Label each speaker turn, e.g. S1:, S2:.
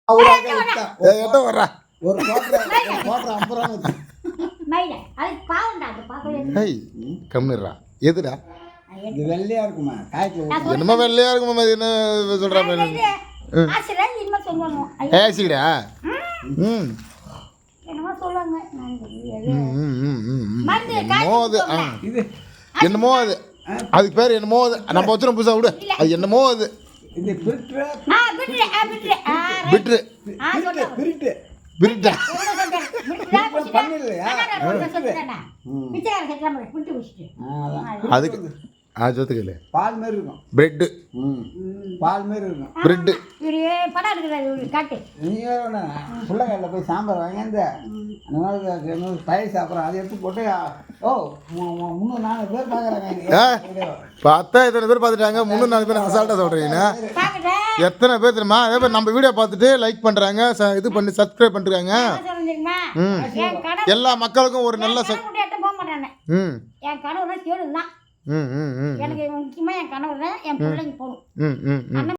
S1: வர்றா
S2: ஒரு கோட்டர் 50 ரூபா
S1: கம்மிடுறா எதுடா
S2: இது வெள்ளையா இருக்குமா காய்ச்சல்
S1: என்னமோ வெள்ளையா இருக்குமா என்ன சொல்றா ஏசிடா ம் என்னமோ அது அதுக்கு பேர் என்னமோ அது நம்ம வச்சுருவோம் புதுசாக விடு அது என்னமோ அது
S2: இது
S1: பிட்ரு பிரிட்டா அதுக்கு சொத்துக்கல
S2: பால் மாதிரி இருக்கும்
S1: பிரெட்டு
S2: பால் மாதிரி இருக்கும்
S1: பிரெட்டு
S2: பிள்ளைகளில் போய் சாம்பார் வாங்கியாந்து அந்த மாதிரி பயிர் சாப்பிட்றோம் அதை எடுத்து போட்டு 300-400 பேர் பார்க்குறாங்க
S1: பார்த்தா எத்தனை பேர் பார்த்துட்டாங்க 300-400 பேர் அசால்ட்டாக சொல்கிறீங்கன்னா எத்தனை பேர் தெரியுமா அதே மாதிரி நம்ம வீடியோ பார்த்துட்டு லைக் பண்ணுறாங்க இது பண்ணி சப்ஸ்கிரைப் பண்ணுறாங்க எல்லா மக்களுக்கும் ஒரு நல்ல
S3: என் கனவு எனக்கு முக்கியமாக என் கனவு என் பிள்ளைங்க போகணும்